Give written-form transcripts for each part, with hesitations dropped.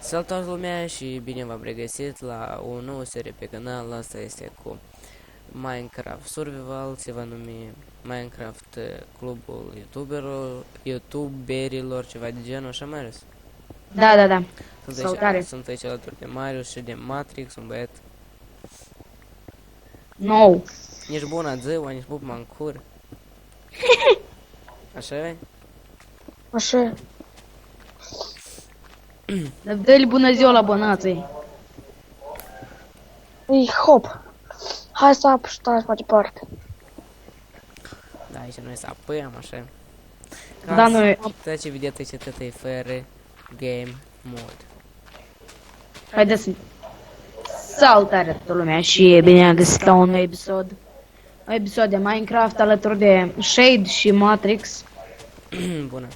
Salut toată lumea și bine v-am regăsit la o nouă serie pe canal. Asta este cu Minecraft Survival, se va numi Minecraft Clubul YouTuberilor, ceva de genul, așa Marius? Da. Salutare! Sunt aici alături de Marius și de Matrix, un băiat. Nou. Ești bună ziua, ești bup mancur. Așa e? Așa. Dă-li bună ziua la bănații. Ei, hop. Hai să apă și mai departe. Da, aici noi să apăiam, așa. Da, noi... Trece vedeți aici tătăi fără game mode. Haideți să... Salutare toată lumea și bine am găsit la un nou episod. Un episod de Minecraft alături de Shade și Matrix. Bună.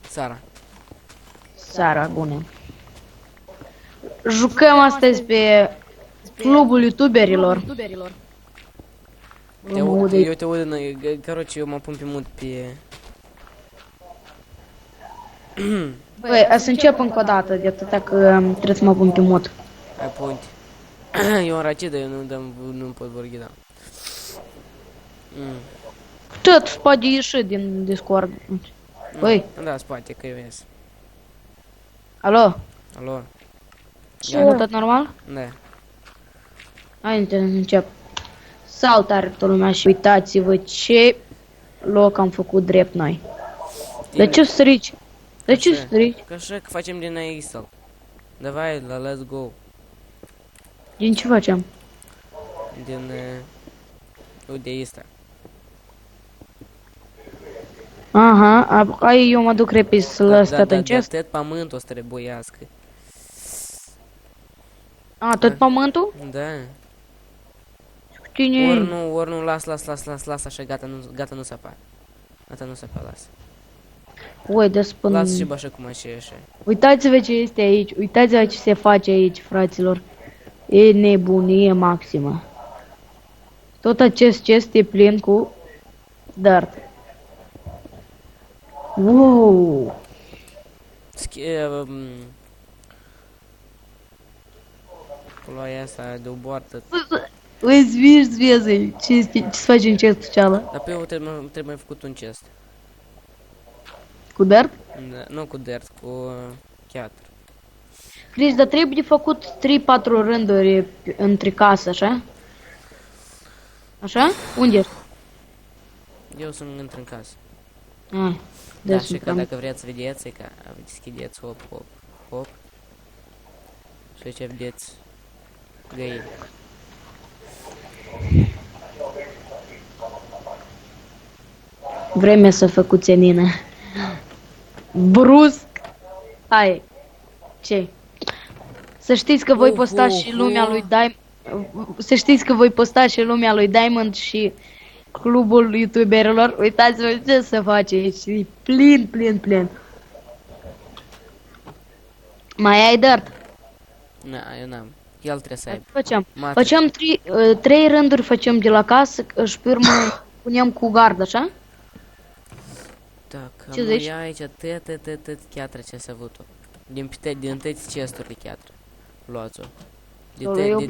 Sara. Seara bună. Jucăm astăzi pe clubul youtuberilor. Eu te aud, короче, eu mă pun pe mut pe... Băi, să încep încă o dată, de atâta că trebuie să mă pun pe mut. Hai punte. Eu în racidă, eu nu pot vorbi, da. Tot poate ieși din Discord. Băi, Da, spate, că eu ies. alo? Alo? Nu tot normal? Da. Hai să încep. Salutare toată lumea și uitați-vă ce loc am făcut drept noi. De ce strici? De ce strici? Că așa că facem din Aisal. Давай, let's go. Din ce facem? Din... Uite, asta. Aha, hai eu mă duc repede să lăs tot în chest. Tot pământul o să trebuiască. A, tot pământul? Da. Cine? Ori nu, las, așa, gata, nu sapa. Gata, nu sapa, las. Ui, de spun... Las și așa cum așa. Uitați-vă ce este aici, uitați-vă ce se face aici, fraților. E nebunie maximă. Tot acest chest e plin cu dirt. Wow! Ploaia asta de o boartă. Uiți, vezi, ce-ți faci în chestul cealaltă? Dar pe eu trebuie făcut un chest. Cu dirt? Da, nu cu dirt, cu chiatră. Chris, dar trebuie făcut 3-4 rânduri între case, așa? Așa? Unde ești? Eu sunt în casă. Ah, Da, și că dacă vreți să vedeți, că deschideți, hop. Și aici vedeți găini. Vremea să fă cuțenină. Brusc! Hai! Ce? Să știți că voi posta și lumea lui Diamond. Să știți că voi posta și lumea lui Diamond și clubul youtuberilor. Uitați-vă ce se face aici. E plin. Mai ai dirt? Na, eu n-am. El trebuie să aibă. Facem 3 rânduri facem de la casă și pe urmă punem cu gard, așa? Так, Ce nu zici? ia aici tăt chiatră ce s-a avut-o. Din tăți chesturile chiatră. Luați-o.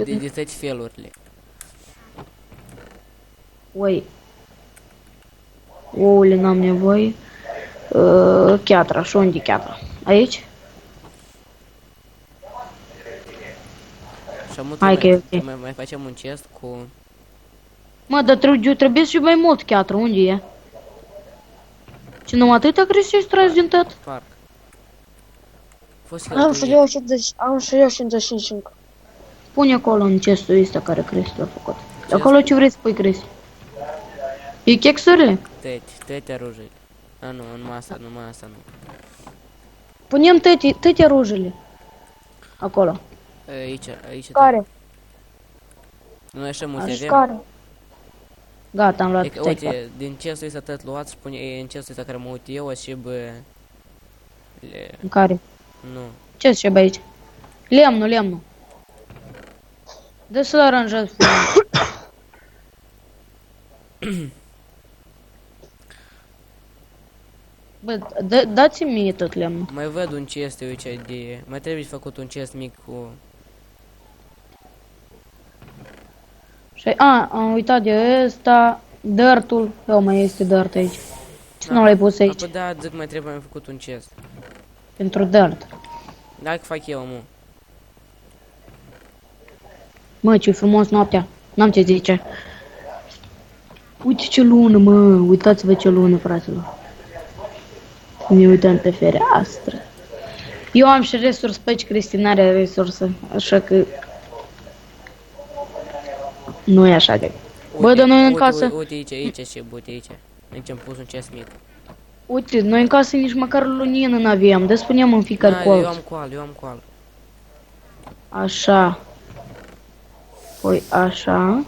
De tăți felurile. Oi. Oule, n-am nevoie. Chiatra, și unde chiatra? Aici? Și Hai că e ok. mai facem un chest cu... Mă, dar trebuie și mai mult chiatră, unde e? Ce numai atâta crezi ce-și tragi din tot? Parc. Am și eu 55 încă. Pune acolo în chestul ăsta care crezi l-a făcut. Acolo ce vrei să pui crezi? Pickaxe-urile? Tăti orужие. A, nu, numai asta nu. Punem tăti orужile. Acolo. Aici. Care? Noi așa multe avem. Care? Gata, am luat Deci, uite, din chestul ăsta tot luați și pune în chestul ăsta care mă uit eu și bă... În care? Nu. Ce se bă aici? Lemnul. Dă să-l aranjez frumos. Bă, dați-mi mie tot lemnul. Mai văd un chest aici de... Mai trebuie făcut un chest mic cu... Și, am uitat de ăsta. Dirt-ul. Eu, mai este dirt aici. Ce nu l-ai pus aici? Apoi da, zic, mai trebuie mai făcut un chest. Pentru dirt. Da, că fac eu, mă. Mă, ce frumos noaptea. N-am ce zice. Uite ce lună, mă. Uitați-vă ce lună, fraților. Ne uităm pe fereastră. Eu am și resurse, pe Cristina are resurse. Așa că... Nu e așa de... Bă, dar noi în casă... Uite aici ce, uite aici. Aici am pus un chest mic. Uite, noi în casă nici măcar lunină n-aveam. Dă spuneam în fiecare colț. Eu am coal. Așa. Păi așa.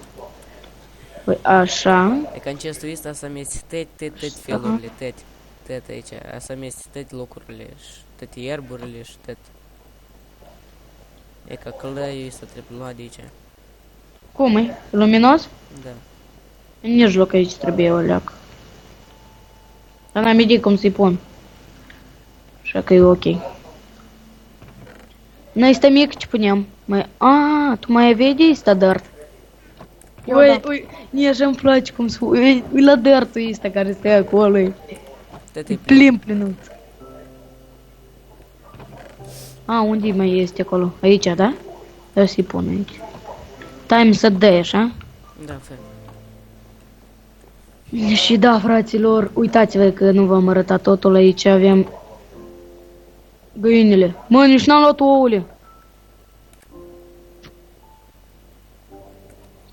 Păi așa. E ca în chestul ăsta să mesi tăti felurile, tăti aici. Să mesi tăti locurile și tăti ierburile și tăti. E ca călăiul ăsta trebuie luat de aici. Cum e? Luminos? Da. În mijloc aici trebuie o leacă. Dar n-am idee cum să-i pun. Așa că e ok. Noi este mic ce punem. Mai... tu mai aveai de ăsta dirt. Ui, mie așa-mi place cum să... Ui la dirt-ul ăsta care stă acolo. Tăti Plin. Unde mai este acolo? Aici, da? Eu să-i pun aici. Time să dash, a? Da, fel. Și da, fraților, uitați-vă că nu v-am arătat totul aici, avem găinile. Mă, nici n-am luat ouăle.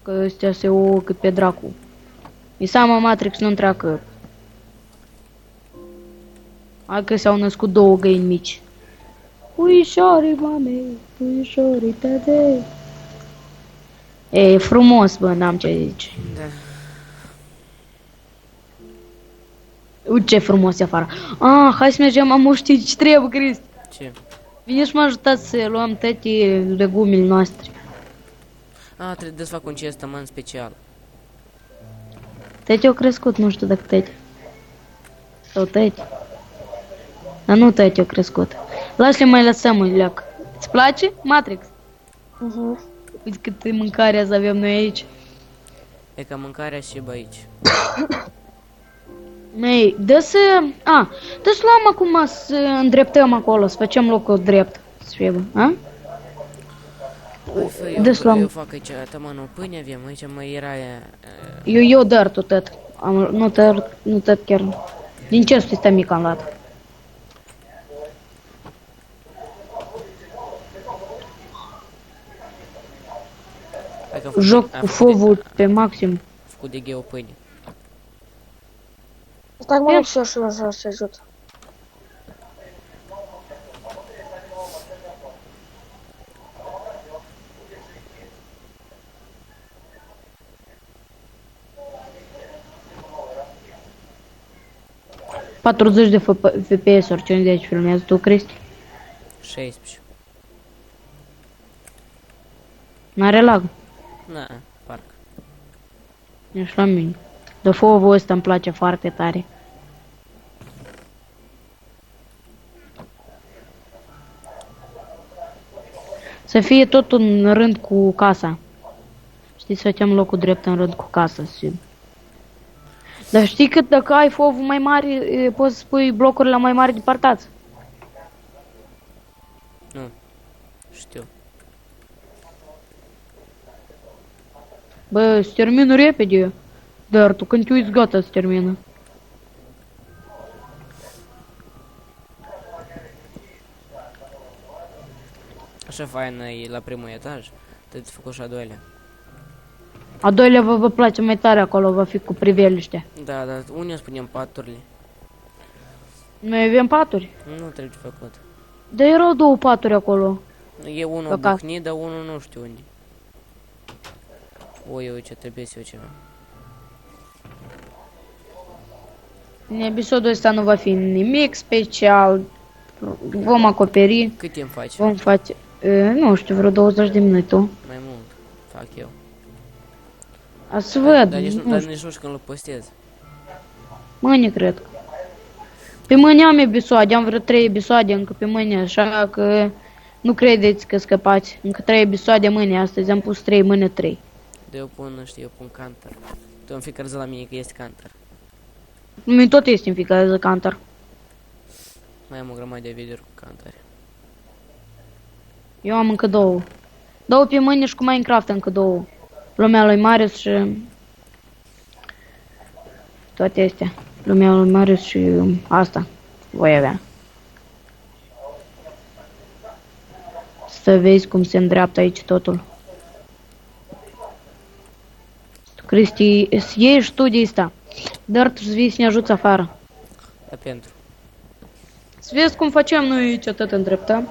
Că ăstea se ouă cât pe dracu. E seama Matrix nu întreacă. Hai că s-au născut două găini mici. Puișorii, mame, puișorii, tăte. E frumos, bă, n-am ce zice. Da. Uite ce frumos e afară. Hai să mergem, am știi ce trebuie, Cristi. Ce? Vine și mă ajutați să luăm toate legumile noastre. Trebuie să fac un chest în special. Tăti au crescut, nu știu dacă tăti. Sau tăti. Dar nu tăti au crescut. Lasă-le mai lăsăm un leac. Îți place, Matrix? Uite cât mâncare azi avem noi aici. E ca mâncarea și bă aici. Mei, dă să luăm acum să îndreptăm acolo, să facem locul drept. Să fie bă, a? Eu fac aici, taman o pâine avem, aici mai era... Eu dar tot tot. Nu tot chiar. Din ce ăsta mic am luat. Joc cu fovul pe maxim. Făcut de gheu pâine. Stai mă, și eu să ajut. ...40 de FPS-uri, 50 filmează tu, Cristi? 16. N-are lag? Na, parcă. Ești la mine. De fovul ăsta îmi place foarte tare. Să fie tot în rând cu casa. Știi, să facem locul drept în rând cu casa. Dar știi că dacă ai fovul mai mare, poți să pui blocurile mai mari departați. Nu. Știu. Bă, se termină repede. Dar tu când te uiți, gata, se termină. Așa faină e la primul etaj. Trebuie făcut și a doilea. A doilea vă place mai tare acolo, va fi cu priveliște. Da, dar unde spunem paturile? Noi avem paturi. Nu trebuie făcut. Dar erau două paturi acolo. E unul bucnit, dar unul nu știu unde. Oi, ce trebuie să eu ceva. În episodul ăsta nu va fi nimic special. Vom acoperi. Cât timp faci? Vom face, nu știu, vreo 20 de minute. Mai mult, fac eu. A să văd. Dar nici nu știu când îl postez. Mâine, cred. Pe mâine am episoade, am vreo 3 episoade încă pe mâine, așa că nu credeți că scăpați. Încă 3 episoade mâine, astăzi am pus 3, mâine 3. De eu pun, știu, eu pun Counter. Tu în fiecare zi la mine că este Counter. Mie tot este în fiecare zi Counter. Mai am o grămadă de videouri cu Counter. Eu am încă 2. 2 pe mâine și cu Minecraft încă 2. Lumea lui Marius și... toate astea. Lumea lui Marius și asta. Voi avea. Să vezi cum se îndreaptă aici totul. Cristi, să iei studii asta. Dar tu să vii să ne ajuți afară. Da, pentru. Să vezi cum facem noi aici atât îndreptăm.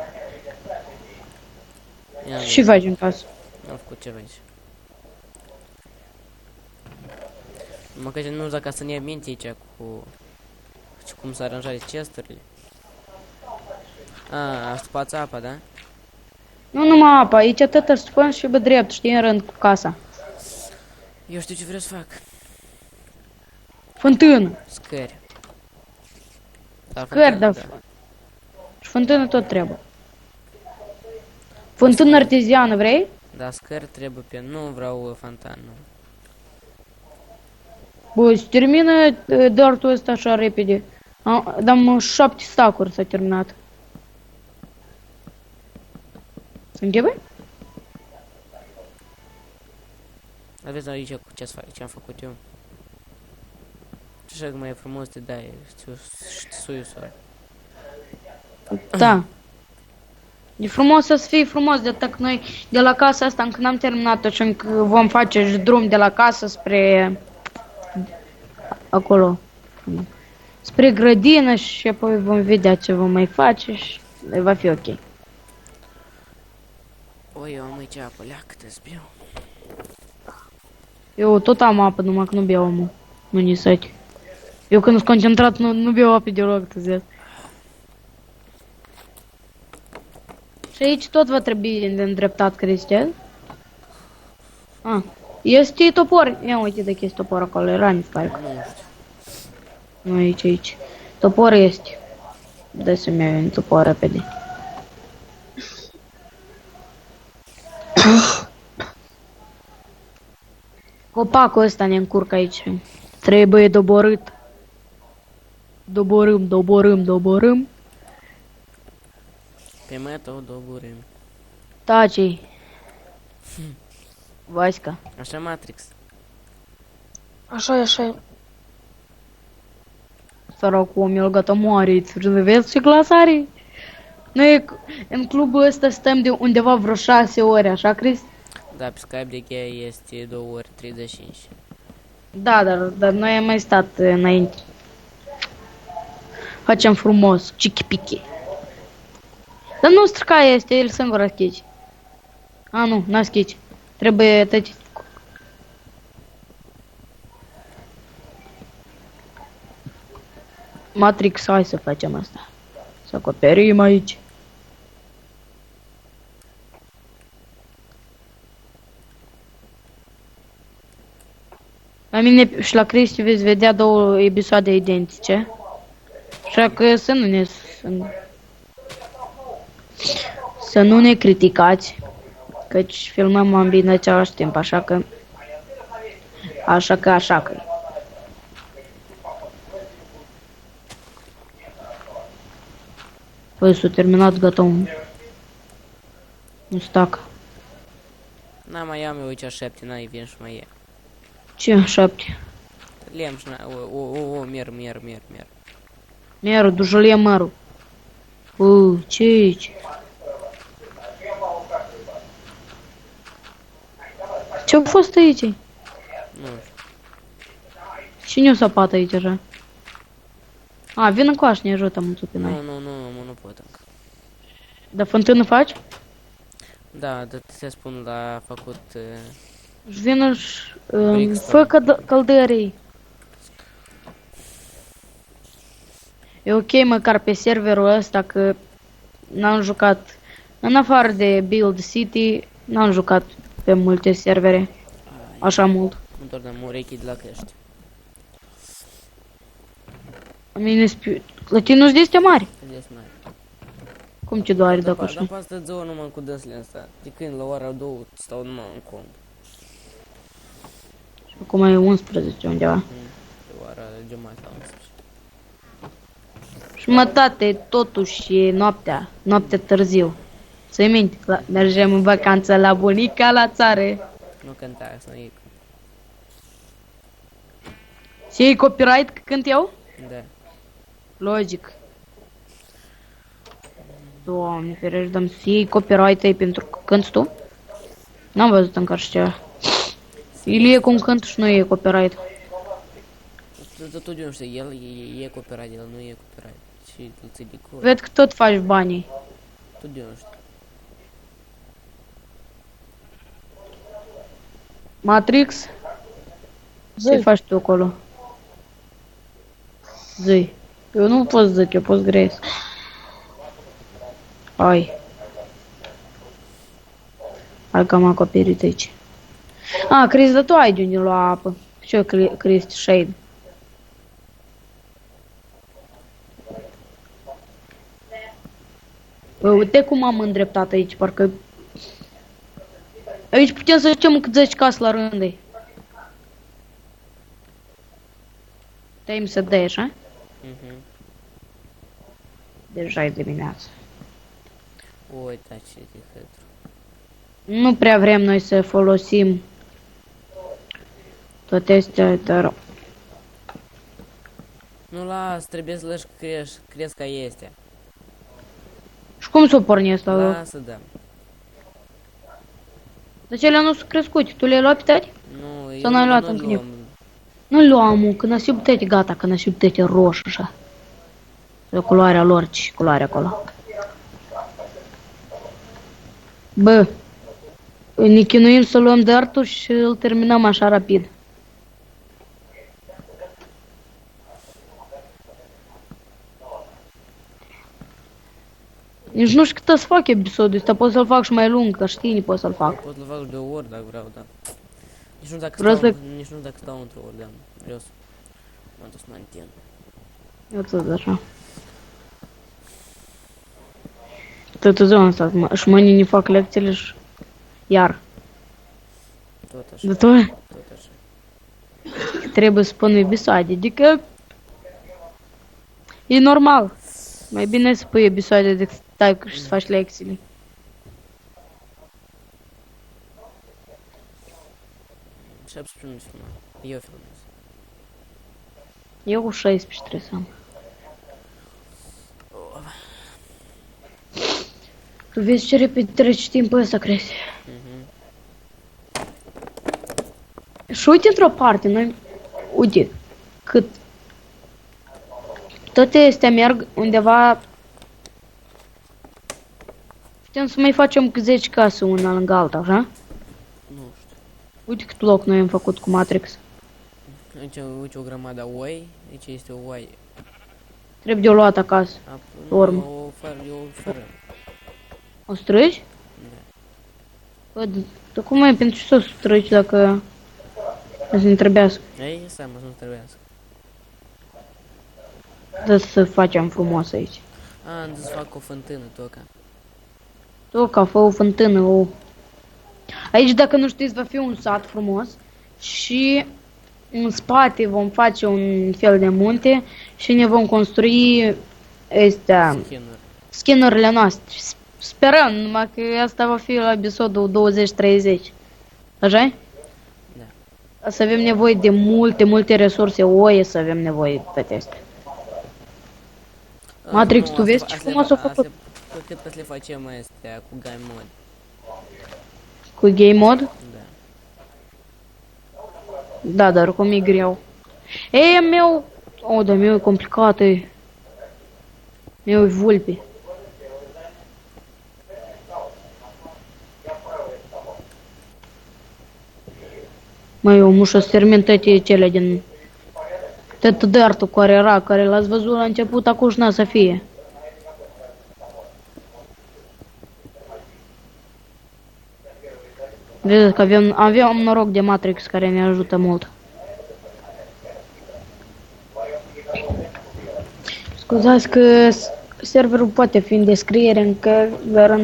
Ia, Și faci în casă. am făcut ceva aici. Mă că nu știu ca să ne ia minte aici cu cum s-a aranjat chesturile. A stupat apa, da? Nu numai apa, aici atât îl spun și pe drept, știi, în rând cu casa. Eu știu ce vreau să fac. Fântână. Scări. Da, Scări, da. Și fântână tot trebuie. Fântână arteziană, vrei? Da, scări trebuie pe... Nu vreau fontană. Bă, se termină dartul ăsta așa repede. Dam 7 stacuri s-a terminat. Închepe? Aveți aici cu ce am făcut eu. Ce așa că mai e frumos te dai, suiusul. Da. E frumos să fie frumos, de atât noi de la casa asta încă n-am terminat-o și încă vom face și drum de la casă spre acolo. Spre grădină și apoi vom vedea ce vom mai face și va fi ok. O, eu am aici apă, leacă, te-ți beau. Eu tot am apă, numai că nu beau, mă. Nu ni săti. Eu când sunt concentrat nu beau apă deloc, te zic. Și aici tot va trebui de îndreptat, Cristian. Este topor. Ia uite dacă este topor acolo, era în parcă. Nu știu. Nu, aici. Topor este. Dă să-mi iau un topor repede. Copacul ăsta ne încurcă aici. Trebuie doborât. Doborâm. Pe metode doburim. Taci. Vaська. Așa Matrix. Așa e, așa e. Săracul om, el gata moare, vezi ce clasă are? Noi în clubul ăsta stăm de undeva vreo 6 ore, așa, Cristi? Da, pe Skype de cheia este 2 ori 35. Da, dar noi am mai stat înainte. Facem frumos, chichi-pichi. Dar nu strica este, el singur a schici. Nu, n-a schici. Trebuie tăci. Matrix, hai să facem asta. Să acoperim aici. La mine și la Cristi veți vedea 2 episoade identice. Așa că să nu ne criticați. Căci filmăm ambii în același timp, așa că. Păi s-a terminat, gata un stack. Na, mai am eu aici 7, n-ai vin și mai e. Ce? 7? Lem și mer. Merul, dujolie mărul. Ce aici? Ce-a fost aici? Nu știu. Cine o săpat aici așa? Vină cu aș, ne ajută mulțumit pe noi. Nu pot încă. Dar fântână faci? Da, te spun la făcut... Vină și fă căldării. E ok măcar pe serverul ăsta că n-am jucat, în afară de Build City, n-am jucat pe multe servere, așa mult. Îmi dor de urechi de la căști. Mine spiu... La tine nu-ți de astea mari? Vedeți mai. Cum te doare dacă Dar așa? pe asta ziua numai cu dăsle ăsta. De când la ora 2 stau numai în comp. Acum e 11 undeva. De ora jumătate la 11. Jumătate, totuși, e noaptea. Noaptea târziu. Ți-ai minte? Mergem în vacanță la bunica la țară. Nu cânta asta, nu e. Și iei copyright că cânt eu? Da. Logic. Doamne, ferești, dăm să iei copyright-ul pentru că cânti tu? N-am văzut încă așa ceva. Ilie cum cânt și nu e copyright. Tu de nu știu, el e copyright, el nu e copyright. Și tu ți-i de cur. Ved că tot faci banii. Tu de nu știu. Matrix? Ce faci tu acolo? Zi. Eu nu pot zic, eu pot gresc. Hai. Hai că am acoperit aici. A, Chris, dar tu ai de unde lua apă. Și eu, Chris, shade. Bă, uite cum am îndreptat aici, parcă... Aici putem să zicem cât 10 case la rând. Time să dai așa? Deja e dimineață. Uita ce de hătru. Nu prea vrem noi să folosim toate astea, dar... Nu las, trebuie să lași crezi ca este. Și cum să o porni asta? Lasă, da. De ce ele nu sunt crescute? Tu le-ai luat pe toate? Nu, Sau n-ai luat încă nimic? Nu luam, mă, când ați iubit gata, când ați iubit roșu așa. De culoarea lor, ce culoare acolo. Bă, ne chinuim să luăm dartul și îl terminăm așa rapid. Nici nu știu cât să fac episodul ăsta, pot să-l fac și mai lung, că știi, pot să-l fac. Pot să fac de o ori dacă vreau, da. Nici nu dacă Vreau stau, să- nici nu dacă stau într-o ori, da. Vreau să mă duc să mă întind. Eu tot așa. Tot ziua asta, și mâine ne fac lecțiile și... Iar. Tot așa, De tot tot așa. trebuie să pun episoade, adică... E normal. Mai bine să pui episoade decât să stai și să faci lecțiile. Și 18 minute filmam. Eu filmez. Eu cu 16 trebuie să am. Tu vezi ce repede treci timpul ăsta, crezi? Și uite într-o parte, noi... Uite, cât... Toate astea merg undeva... Putem să mai facem cu 10 case una lângă alta, așa? Nu știu. Uite cât loc noi am făcut cu Matrix. Aici uite o grămadă oi, aici este o oaie. Trebuie de o luat acasă. Urmă. Eu fără. O strâgi? Da. Bă, dar cum e pentru ce să o strâgi dacă... Să ne trebuiască? Ei, seama să nu trebuiască. Da să facem frumos aici. A, am zis să fac o fântână, toca. Toca, fă o fântână, o... Aici, dacă nu știți, va fi un sat frumos și în spate vom face un fel de munte și ne vom construi astea, Skinner. skin-urile noastre. Sperăm, numai că asta va fi la episodul 20-30. Așa? Da. Să avem nevoie de multe resurse, oie să avem nevoie de toate astea. Matrix, tu vezi ce frumos a făcut? Cred că să le facem astea cu game mod. Cu game mod? Da. Da, dar cum e greu. Ei, meu... O, dar meu e complicat, e. Meu e vulpe. Măi, eu mușă să termin toate cele din... Tot dartul care era, care l-ați văzut la început, acum și n-a să fie. Vedeți că avem noroc de Matrix care ne ajută mult. Scuzați că serverul poate fi în descriere încă, dar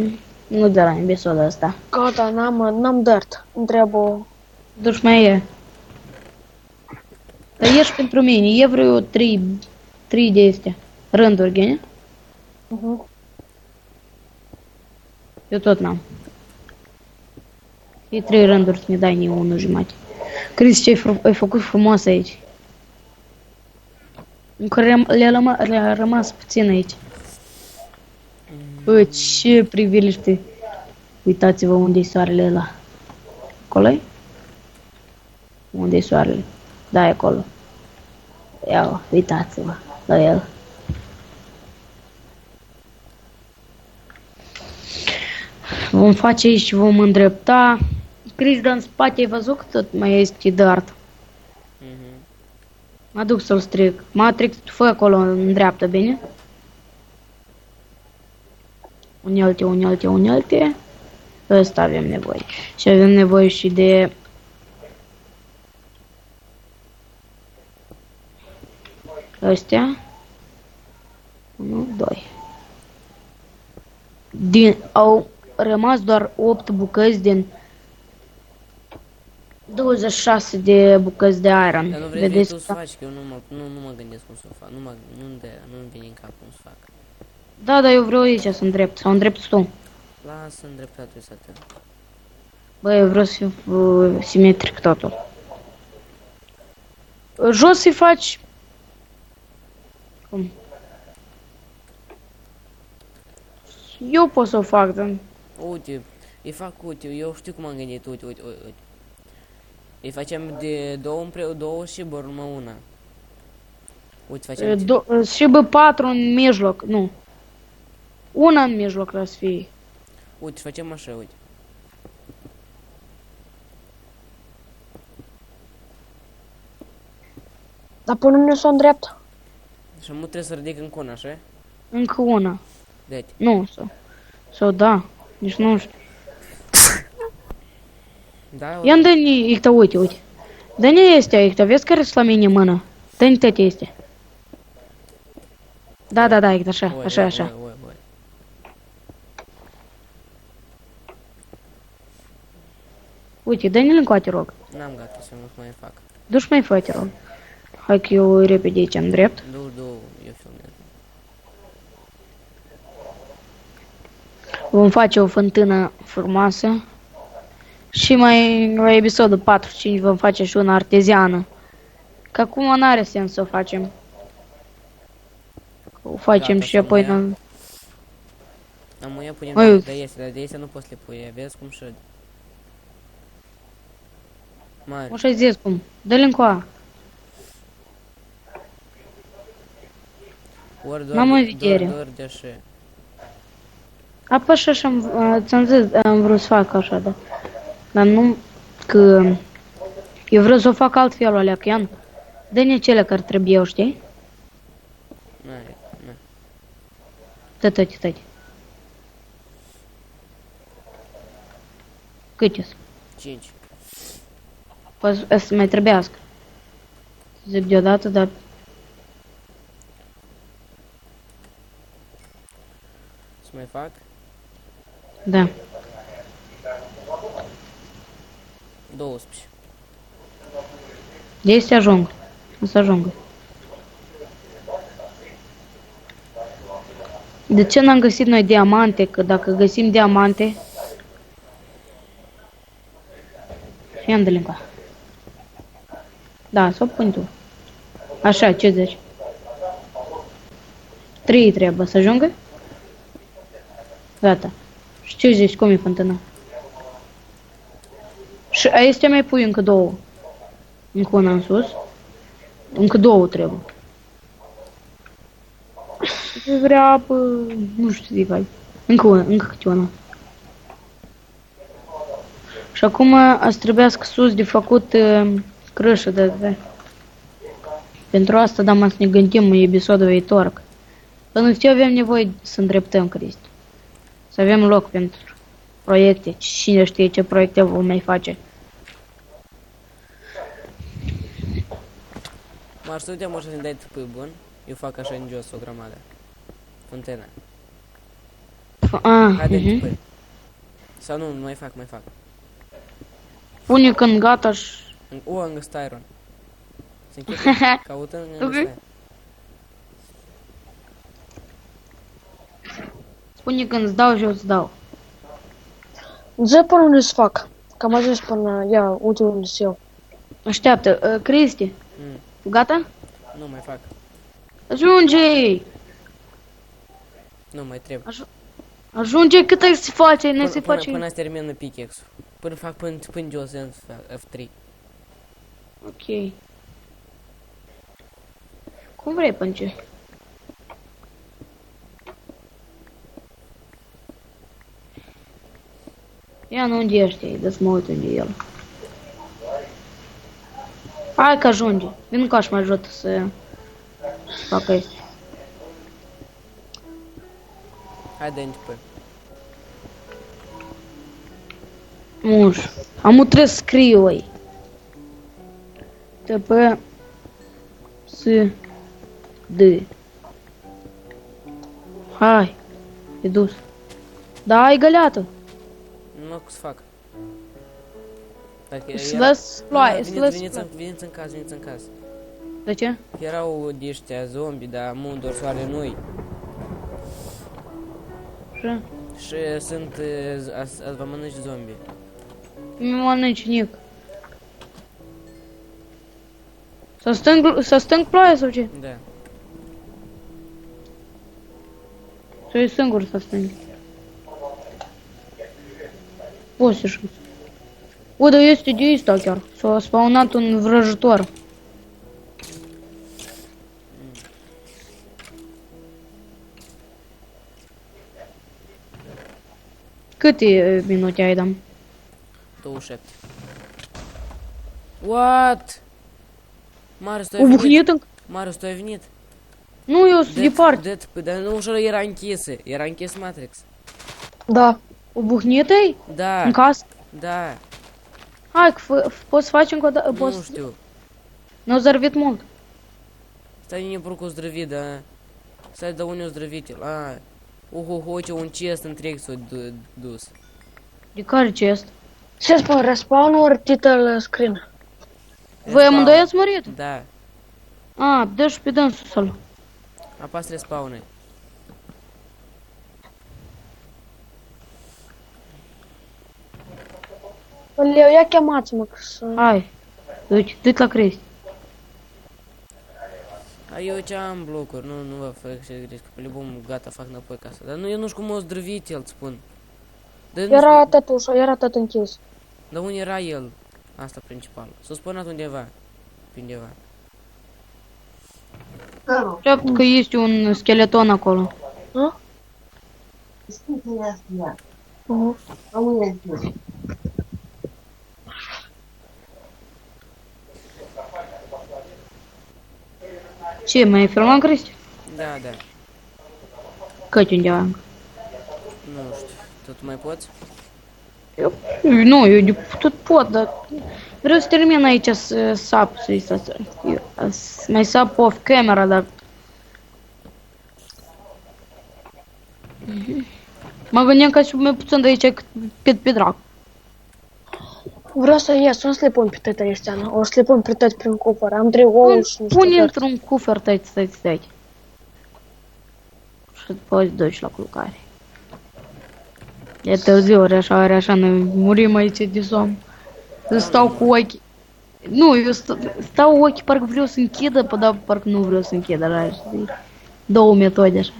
nu de la episodul ăsta. Gata, n-am dirt. Întreabă. Duci mai e. Dar ești pentru mine, e vreo 3 de astea. Rânduri, gine? Eu tot n-am. E 3 rânduri să mi dai nici 1,5. Crezi ce ai făcut frumos aici. Încă le-a rămas puțin aici. Bă, ce priveliște. Uitați-vă unde e soarele ăla. Acolo-i? Unde e soarele? Da, e acolo. Ia, uitați-vă la el. Vom face aici și vom îndrepta. Chris, dar în spate ai văzut că tot mai este dart. Mă duc să-l stric. Matrix, tu fă acolo în dreapta, bine? Unelte. Ăsta avem nevoie. Și avem nevoie și de... Ăstea. 1, 2. Au rămas doar 8 bucăți din 26 de bucăți de iron. Dar nu vrei tu să faci, că eu nu mă gândesc cum să o fac. Nu-mi vine în cap cum să fac. Da, dar eu vreau aici să îndrept. Sau îndrept tu. Lasă îndreptatul ăsta tău. Bă, eu vreau să fiu simetric totul. Jos să-i faci... Cum? Eu pot să o fac, dar... Uite, îi fac uite, eu știu cum am gândit, uite. Îi facem de două și bă, numai una. Uite, facem... Și bă, 4 în mijloc, nu. Una în mijloc trebuie să fie. Uite, facem așa, uite. Dar până nu s-o îndrept. Și nu trebuie să ridic încă una, așa? Încă una. Deci. Nu, sau da. Nici nu știu. Da, Ia-mi dă-ni, Icta, uite. Dă-ni astea, Icta, vezi care sunt la mine în mână? Dă-ni toate astea. Da, Icta, așa. Oi. Uite, dă-ni-l încoate, rog. N-am gata să nu mai fac. Du-și mai fă, te rog. Hai că eu repede aici în drept. Du, eu filmez. Vom face o fântână frumoasă. Și mai la episodul 4-5 vom face și una arteziană. Că acum n-are sens să o facem. O facem Gata, și apoi... Amuia punem Măi, de este nu poți le pui, vezi cum șed. Mari. așa zis cum. Dă-l încoa. Ori N-am în vedere. doar de așa. Apăși așa, ți-am zis, am vrut să fac așa, da. Dar nu, că... Eu vreau să o fac altfel, alea, că Ian. Dă-ne cele care trebuiau, știi? N-are. Tăi. Câte-s? 5. Păi să mai trebuiască. Zic deodată, dar... Să mai fac? Da. 12. De este ajung. O să ajungă. De ce n-am găsit noi diamante? Că dacă găsim diamante... Ia-mi dă-le încoa. Da, să o pun tu. Așa, ce zici? 3 trebuie să ajungă? Gata. Și ce zici, cum e fântâna? Și aici te mai pui încă 2. Încă una în sus. Încă 2 trebuie. Ce vrea, nu știu ce zic, hai. Încă câte una. Și acum ați trebuiască sus de făcut crâșă de. Pentru asta, da, să ne gândim în episodul viitor. Până ce avem nevoie să îndreptăm, Cristi. Să avem loc pentru proiecte. Cine știe ce proiecte vom mai face. M-aș uite, mă, să-mi dai tu bun. Eu fac așa în jos o grămadă. Fontena. Ah, Păi. Sau nu mai fac. Pune când gata și... Am găsit iron. Se închide, căutăm, am găsit iron. Spune când îți dau și eu îți dau. Zi până unde să fac. Că am ajuns până... Ia, uite unde să eu. Așteaptă, Cristi, gata? Nu mai fac. Ajunge! Nu mai trebuie. Ajunge cât ai să face, nu se face. Până se termină pickaxe-ul. Până fac până jos în F3. Ok. Cum vrei, Pânce? Ia nu unde ești, dă să mă uit unde e el. Hai că ajunge. Vin ca și mă ajută să facă este. Haide, începe. Muș. Am trebuie să scriu ei. TP S D. Hai. E dus. Da, ai găleată. Nu cum să fac. Dacă Să las ploaie, să las Veniți în caz. De ce? Erau de ăștia zombi, dar doar soare noi. Ce? Și sunt, vă mănânci zombi. Nu mănânci nic. Să stâng ploaie sau ce? Da. Să e singur să stâng. Poți să știi. O, dar este de asta chiar. S-a spawnat un vrăjitor. Câte minute ai, dam? 27. What? Marius, tu ai O venit? bucnit încă? Marius, tu ai venit? Nu, eu sunt departe. Dar nu ușor era închisă. Era închis Matrix. Da. O bucnit ai? Da. În casă? Da. Hai, poți face încă o dată? Nu știu. Nu-o zărvit mult. Stai neapărat zdrăvit, da. Stai, da unde o zdrăvit el? Oho, ce un chest întreg s-a dus. De care chest? Ce spun, respawn ori title screen? Voi amândoi ați murit? Da. A, dă-și pe dânsul să-l. Apasă respawn-ul. Leu, ia chemați-mă că să... Hai. Du-te la Cristi. Eu ce am blocuri, nu vă fac ce greci, că pe bun gata, fac înapoi casa. Dar nu, eu nu știu cum o zdrăvit el, îți spun. Era tot ușa, era tot închis. Dar unde era el? Asta principal. S-a spănat undeva. Pe undeva. Ștept că este un skeleton acolo. Hă? Ce, mai ai filmat, Cristi? Da. Cât undeva? Nu știu. Tot mai poți? Nu, eu de tot pot, dar vreau să termin aici să sap, să mai sap off camera, dar... Mă gândeam ca și mai puțin de aici cât pe drac. Vreau să ies, nu să le pun pe toate astea, o să le pun pe toate prin cufăr. Am 3 ouă și nu știu. Pune într-un cufer, stai. Și poți duci la culcare. E târziu, ori așa, noi murim aici de somn. Eu stau cu ochii. Nu, eu stau ochii, parcă vreau să închidă, dar parcă nu vreau să închidă, așa, știi? Două metode așa.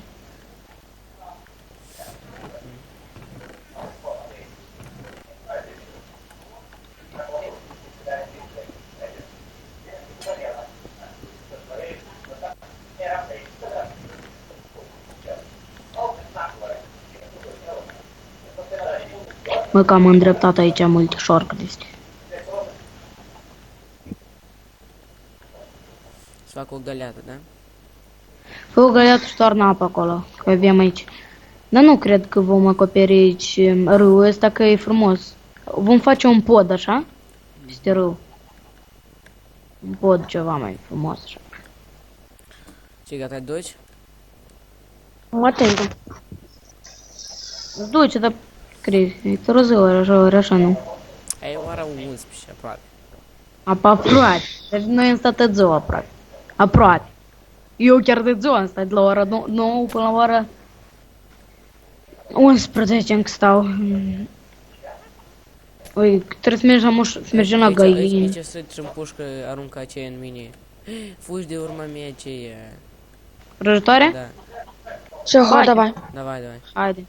Mă, că am îndreptat aici multișor Cristi. Să fac o găleată, da? Fă o găleată și toarnă apă acolo, că avem aici. Dar nu cred că vom acoperi aici râul ăsta, că e frumos. Vom face un pod, așa? Peste râu. Un pod ceva mai frumos, așa. Ce gata, te duci? Mă tem. Îți duce, dar crezi, e târziu, ori așa nu. E ora 11 aproape. Aproape. Deci noi am stat tot ziua aproape. Aproape. Eu chiar de ziua am stat de la ora 9 până la ora 11 încă stau. Ui, trebuie să mergem la să mergem la găini. Aici să treci în pușcă, aruncă aceea în mine. Fugi de urma mea aceea. Răjitoare? Da. Все, давай. Давай, давай. Haide.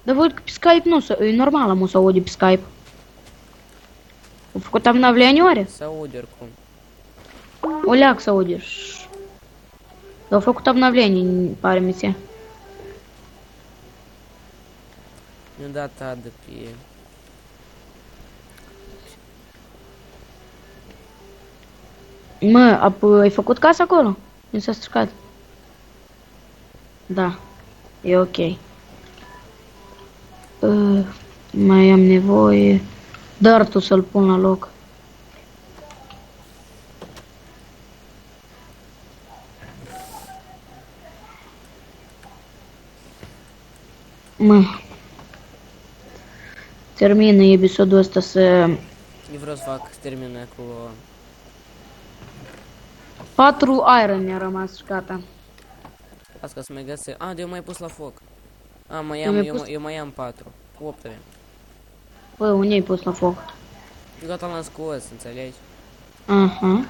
Dar văd că pe Skype nu e normal, mă, să aude pe Skype. Au făcut обновление oare? Să aud oricum. O leac să aude. Dar au făcut обновление, pare mi se. Mi-a dat adă pe... Mă, ai făcut casa acolo? Mi s-a stricat. Da, e ok. Mai am nevoie. Dar tu să-l pun la loc. Mă. Termină episodul ăsta să... Eu vreau să fac, să termin acolo. 4 iron mi-a rămas și gata. Asta să mai găsesc. Ah, de eu mai pus la foc. Ah, eu mai am 4. 8 avem. Bă, unde ai pus la foc? Eu gata l-am scos, înțelegi? Aha.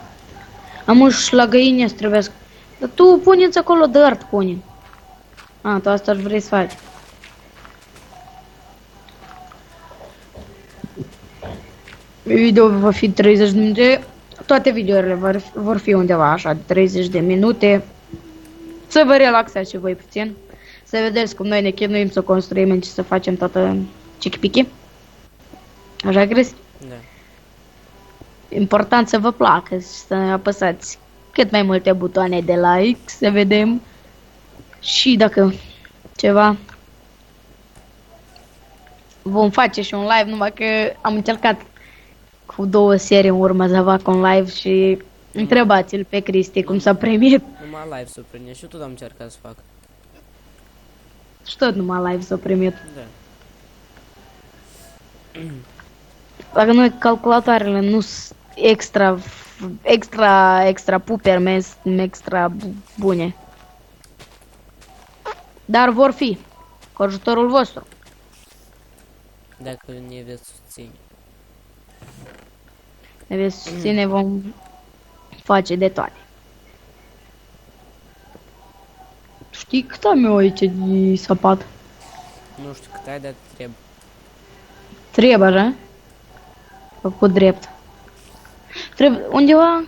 Am și la găini trebuie să... Dar tu puneți acolo dirt, pune. Ah, tu asta vrei să faci. Video va fi 30 de minute. Toate videourile vor fi undeva așa de 30 de minute. Să vă relaxați și voi puțin. Să vedeți cum noi ne chinuim să construim și să facem toată chichipichi. Așa crezi? Da. Important să vă placă și să apăsați cât mai multe butoane de like, să vedem. Și dacă ceva vom face și un live, numai că am încercat cu 2 serii în urmă să fac un live și întrebați-l pe Cristi cum s-a primit. Numai live s-o prinde și eu tot am încercat să fac. Și tot numai live s-a primit. Da. Dacă noi calculatoarele nu sunt extra puper, extra bune. Dar vor fi, cu ajutorul vostru. Dacă ne veți susține. Ne veți susține, vom face de toate. Știi cât am eu aici de sapat? Nu știu cât ai, dar trebuie. Trebuie, așa? Făcut drept. Trebuie undeva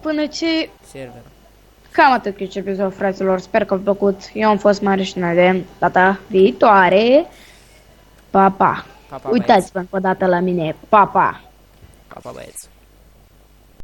până ce... Server. Cam atât cu ce episod, fraților. Sper că v-a plăcut. Eu am fost Marius și noi vedem data viitoare. Pa, pa. Pa, pa, Uitați-vă încă o dată la mine. Pa, pa. Pa, pa, băieți.